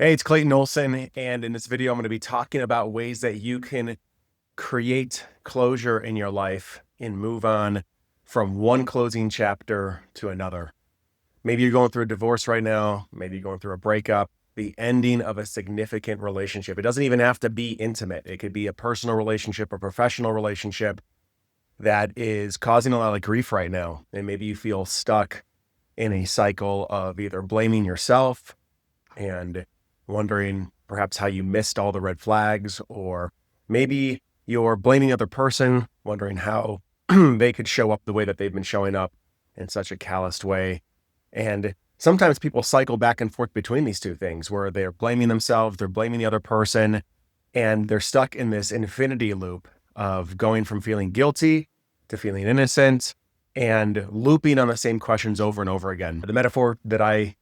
Hey, it's Clayton Olson, and in this video, I'm going to be talking about ways that you can create closure in your life and move on from one closing chapter to another. Maybe you're going through a divorce right now. Maybe you're going through a breakup, the ending of a significant relationship. It doesn't even have to be intimate. It could be a personal relationship, a professional relationship that is causing a lot of grief right now. And maybe you feel stuck in a cycle of either blaming yourself and wondering perhaps how you missed all the red flags, or maybe you're blaming the other person, wondering how they could show up the way that they've been showing up in such a calloused way. And sometimes people cycle back and forth between these two things where they're blaming themselves, they're blaming the other person, and they're stuck in this infinity loop of going from feeling guilty to feeling innocent and looping on the same questions over and over again. The metaphor that I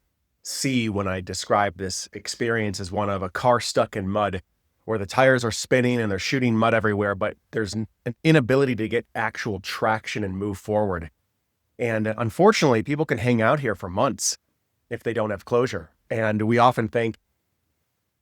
see when I describe this experience is one of a car stuck in mud where the tires are spinning and they're shooting mud everywhere, but there's an inability to get actual traction and move forward. And unfortunately, people can hang out here for months if they don't have closure. And we often think,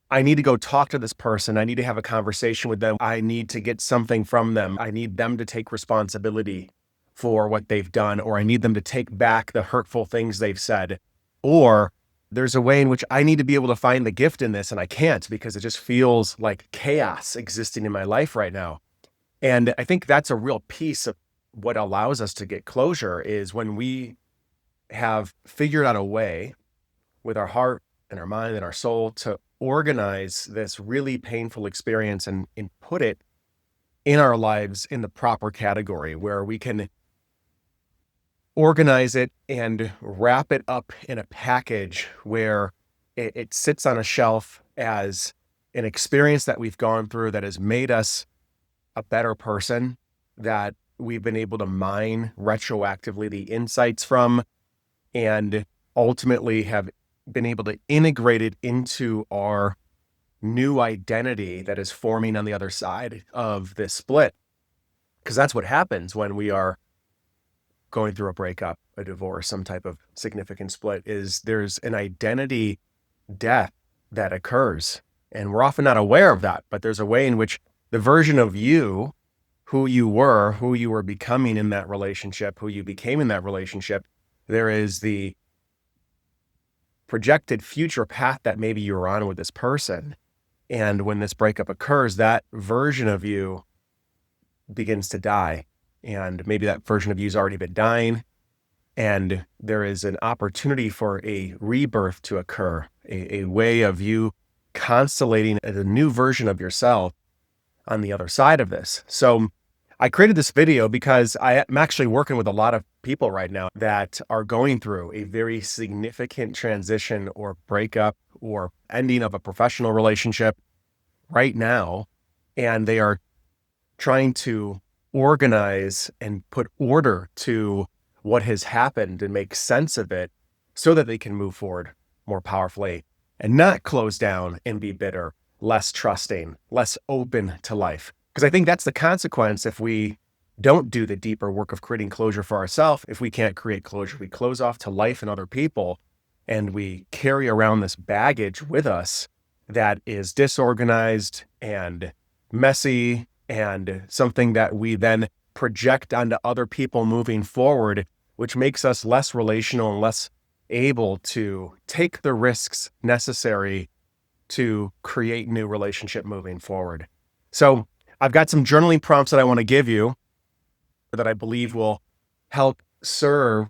I need to go talk to this person. I need to have a conversation with them. I need to get something from them. I need them to take responsibility for what they've done, or I need them to take back the hurtful things they've said. Or there's a way in which I need to be able to find the gift in this, and I can't because it just feels like chaos existing in my life right now. And I think that's a real piece of what allows us to get closure is when we have figured out a way with our heart and our mind and our soul to organize this really painful experience and put it in our lives in the proper category where we can organize it and wrap it up in a package where it sits on a shelf as an experience that we've gone through that has made us a better person, that we've been able to mine retroactively the insights from, and ultimately have been able to integrate it into our new identity that is forming on the other side of this split. Because that's what happens when we are going through a breakup, a divorce, some type of significant split, is there's an identity death that occurs. And we're often not aware of that, but there's a way in which the version of you, who you were becoming in that relationship, who you became in that relationship, there is the projected future path that maybe you were on with this person. And when this breakup occurs, that version of you begins to die. And maybe that version of you has already been dying. And there is an opportunity for a rebirth to occur, a way of you constellating a new version of yourself on the other side of this. So I created this video because I'm actually working with a lot of people right now that are going through a very significant transition or breakup or ending of a professional relationship right now. And they are trying to organize and put order to what has happened and make sense of it so that they can move forward more powerfully and not close down and be bitter, less trusting, less open to life. Because I think that's the consequence if we don't do the deeper work of creating closure for ourselves. If we can't create closure, we close off to life and other people, and we carry around this baggage with us that is disorganized and messy and something that we then project onto other people moving forward, which makes us less relational and less able to take the risks necessary to create new relationship moving forward. So I've got some journaling prompts that I want to give you that I believe will help serve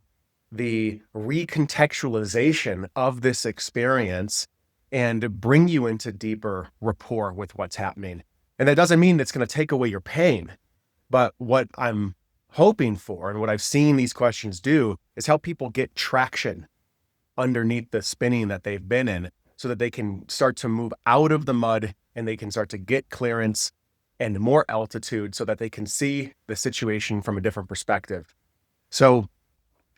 the recontextualization of this experience and bring you into deeper rapport with what's happening. And that doesn't mean it's going to take away your pain, but what I'm hoping for and what I've seen these questions do is help people get traction underneath the spinning that they've been in so that they can start to move out of the mud and they can start to get clearance and more altitude so that they can see the situation from a different perspective. So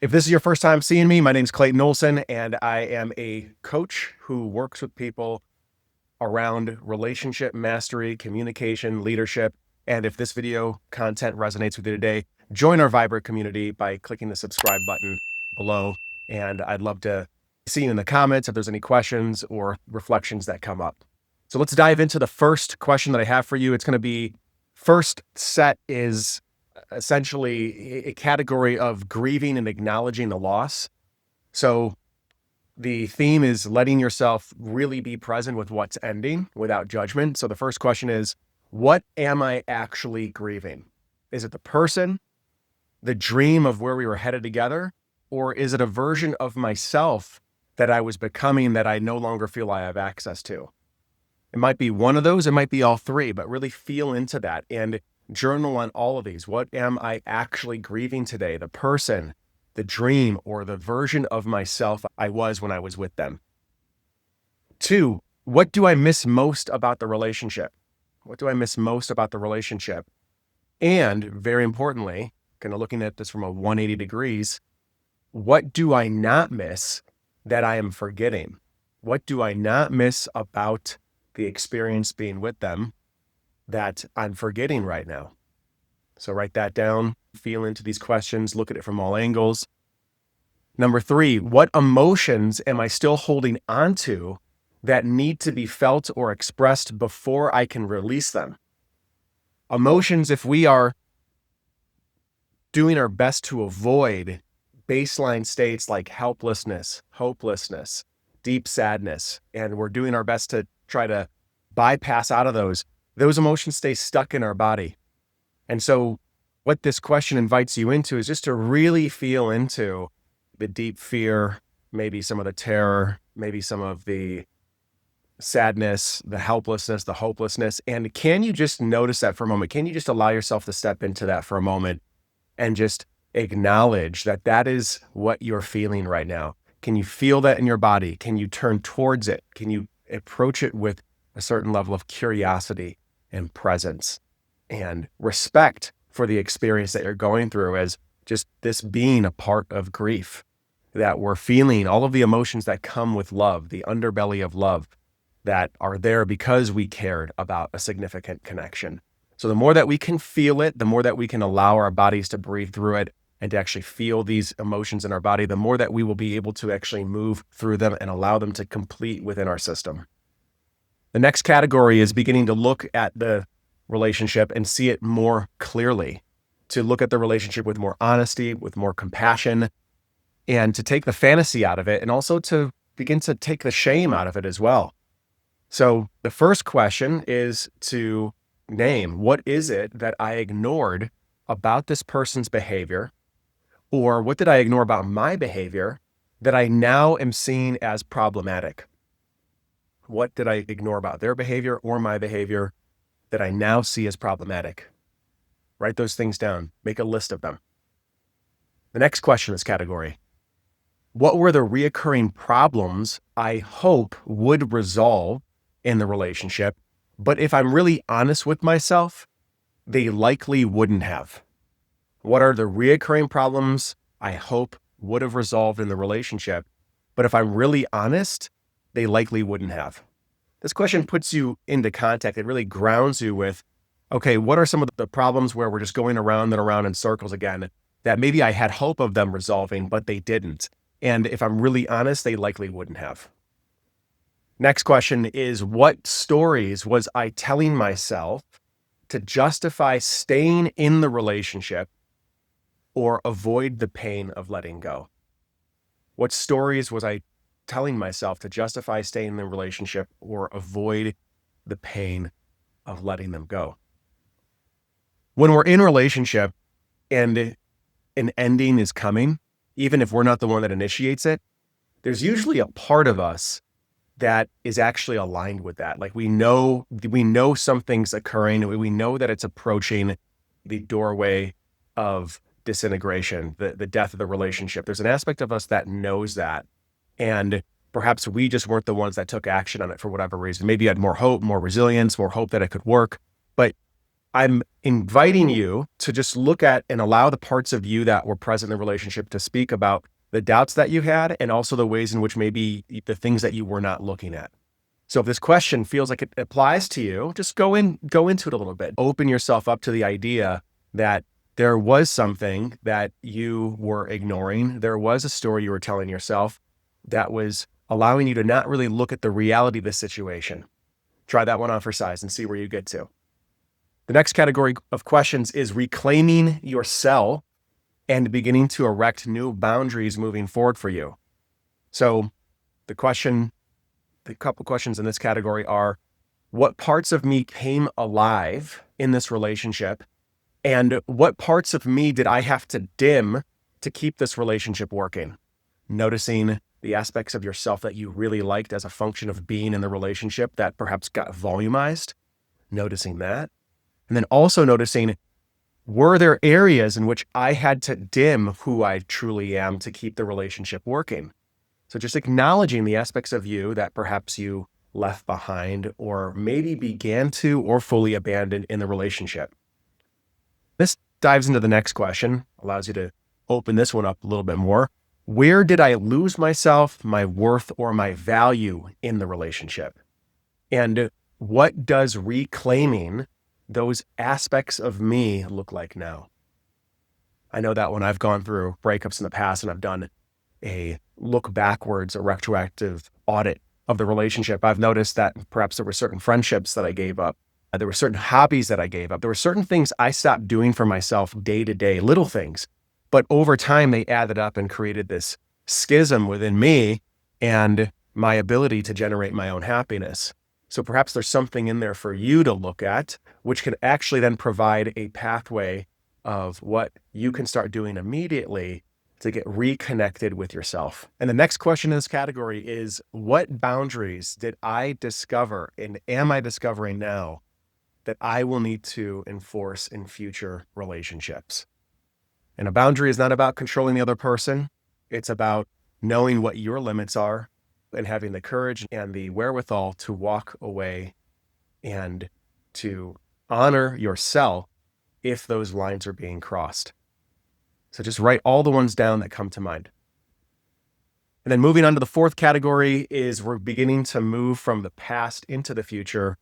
if this is your first time seeing me, my name is Clayton Olson, and I am a coach who works with people around relationship mastery, communication, leadership. And if this video content resonates with you today, join our vibrant community by clicking the subscribe button below. And I'd love to See you in the comments if there's any questions or reflections that come up. So let's dive into the first question that I have for you. It's going to be, first set is essentially a category of grieving and acknowledging the loss. So the theme is letting yourself really be present with what's ending without judgment. So the first question is, what am I actually grieving? Is it the person, the dream of where we were headed together, or is it a version of myself that I was becoming that I no longer feel I have access to? It might be one of those, it might be all three, but really feel into that and journal on all of these. What am I actually grieving today? The person, the dream, or the version of myself I was when I was with them? 2, what do I miss most about the relationship? What do I miss most about the relationship? And very importantly, kind of looking at this from a 180 degrees, what do I not miss that I am forgetting? What do I not miss about the experience being with them that I'm forgetting right now? So write that down, feel into these questions, look at it from all angles. Number 3, what emotions am I still holding onto that need to be felt or expressed before I can release them? Emotions, if we are doing our best to avoid baseline states like helplessness, hopelessness, deep sadness, and we're doing our best to try to bypass out of those emotions stay stuck in our body. And so what this question invites you into is just to really feel into the deep fear, maybe some of the terror, maybe some of the sadness, the helplessness, the hopelessness. And can you just notice that for a moment? Can you just allow yourself to step into that for a moment and just acknowledge that that is what you're feeling right now? Can you feel that in your body? Can you turn towards it? Can you approach it with a certain level of curiosity and presence and respect for the experience that you're going through as just this being a part of grief, that we're feeling all of the emotions that come with love, the underbelly of love that are there because we cared about a significant connection. So the more that we can feel it, the more that we can allow our bodies to breathe through it and to actually feel these emotions in our body, the more that we will be able to actually move through them and allow them to complete within our system. The next category is beginning to look at the relationship and see it more clearly, to look at the relationship with more honesty, with more compassion, and to take the fantasy out of it, and also to begin to take the shame out of it as well. So the first question is to name, what is it that I ignored about this person's behavior, or what did I ignore about my behavior that I now am seeing as problematic? What did I ignore about their behavior or my behavior that I now see as problematic? Write those things down. Make a list of them. The next question in this category, what were the reoccurring problems I hope would resolve in the relationship, but if I'm really honest with myself, they likely wouldn't have? What are the reoccurring problems I hope would have resolved in the relationship, but if I'm really honest, they likely wouldn't have? This question puts you into context. It really grounds you with, okay, what are some of the problems where we're just going around and around in circles again that maybe I had hope of them resolving, but they didn't? And if I'm really honest, they likely wouldn't have. Next question is, what stories was I telling myself to justify staying in the relationship or avoid the pain of letting go? What stories was I telling myself to justify staying in the relationship or avoid the pain of letting them go? When we're in a relationship and an ending is coming, even if we're not the one that initiates it, there's usually a part of us that is actually aligned with that. Like we know something's occurring. We know that it's approaching the doorway of disintegration, the death of the relationship. There's an aspect of us that knows that. And perhaps we just weren't the ones that took action on it for whatever reason. Maybe you had more hope, more resilience, more hope that it could work. But I'm inviting you to just look at and allow the parts of you that were present in the relationship to speak about the doubts that you had and also the ways in which maybe the things that you were not looking at. So if this question feels like it applies to you, just go into it a little bit. Open yourself up to the idea that there was something that you were ignoring. There was a story you were telling yourself. that was allowing you to not really look at the reality of the situation. Try that one on for size and see where you get to. The next category of questions is reclaiming yourself and beginning to erect new boundaries moving forward for you. So the couple questions in this category are, what parts of me came alive in this relationship? And what parts of me did I have to dim to keep this relationship working? Noticing the aspects of yourself that you really liked as a function of being in the relationship that perhaps got volumized, noticing that. And then also noticing, were there areas in which I had to dim who I truly am to keep the relationship working? So just acknowledging the aspects of you that perhaps you left behind or maybe began to or fully abandoned in the relationship. This dives into the next question, allows you to open this one up a little bit more. Where did I lose myself, my worth, or my value in the relationship? And what does reclaiming those aspects of me look like now? I know that when I've gone through breakups in the past and I've done a look backwards, a retroactive audit of the relationship, I've noticed that perhaps there were certain friendships that I gave up. There were certain hobbies that I gave up. There were certain things I stopped doing for myself day to day, little things. But over time, they added up and created this schism within me and my ability to generate my own happiness. So perhaps there's something in there for you to look at, which can actually then provide a pathway of what you can start doing immediately to get reconnected with yourself. And the next question in this category is, what boundaries did I discover and am I discovering now that I will need to enforce in future relationships? And a boundary is not about controlling the other person. It's about knowing what your limits are and having the courage and the wherewithal to walk away and to honor yourself if those lines are being crossed. So just write all the ones down that come to mind. And then moving on to the fourth category is we're beginning to move from the past into the future,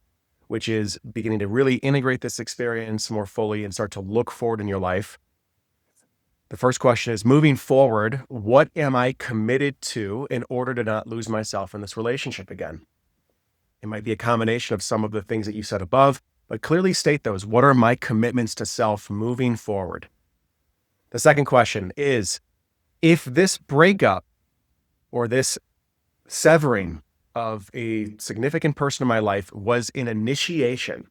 which is beginning to really integrate this experience more fully and start to look forward in your life. The first question is, moving forward, what am I committed to in order to not lose myself in this relationship again? It might be a combination of some of the things that you said above, but clearly state those. What are my commitments to self moving forward? The second question is, if this breakup or this severing of a significant person in my life was an initiation,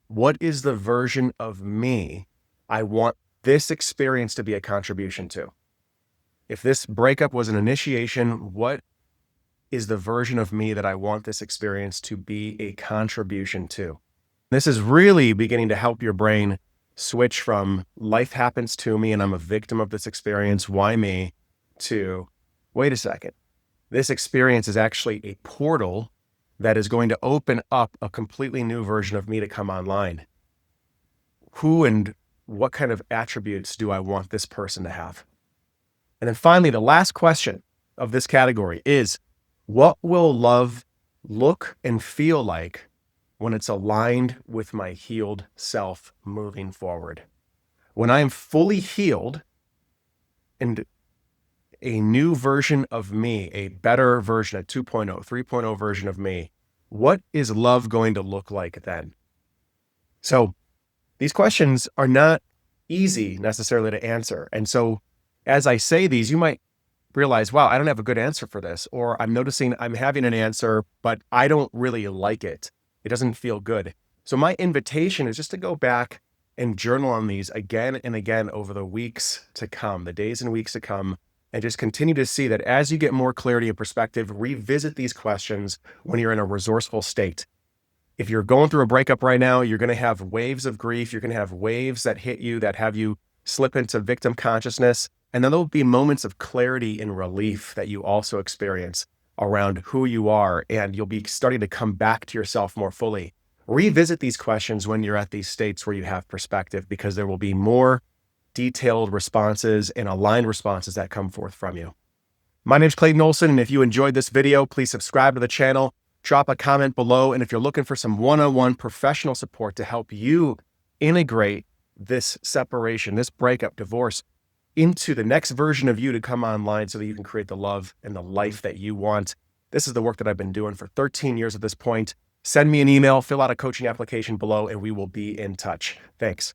what is the version of me I want this experience to be a contribution to? If this breakup was an initiation, what is the version of me that I want this experience to be a contribution to? This is really beginning to help your brain switch from life happens to me and I'm a victim of this experience, why me, to wait a second. This experience is actually a portal that is going to open up a completely new version of me to come online. Who and what kind of attributes do I want this person to have? And then finally, the last question of this category is, what will love look and feel like when it's aligned with my healed self moving forward? When I am fully healed and a new version of me, a better version, a 2.0, 3.0 version of me, what is love going to look like then? So these questions are not easy necessarily to answer. And so as I say these, you might realize, wow, I don't have a good answer for this, or I'm noticing I'm having an answer, but I don't really like it. It doesn't feel good. So my invitation is just to go back and journal on these again and again over the weeks to come, the days and weeks to come, and just continue to see that as you get more clarity and perspective, revisit these questions when you're in a resourceful state. If you're going through a breakup right now, you're going to have waves of grief. You're going to have waves that hit you that have you slip into victim consciousness. And then there'll be moments of clarity and relief that you also experience around who you are, and you'll be starting to come back to yourself more fully. Revisit these questions when you're at these states where you have perspective, because there will be more detailed responses and aligned responses that come forth from you. My name is Clayton Olson, and if you enjoyed this video, please subscribe to the channel, drop a comment below, and if you're looking for some one-on-one professional support to help you integrate this separation, this breakup, divorce, into the next version of you to come online so that you can create the love and the life that you want. This is the work that I've been doing for 13 years at this point. Send me an email, fill out a coaching application below, and we will be in touch. Thanks.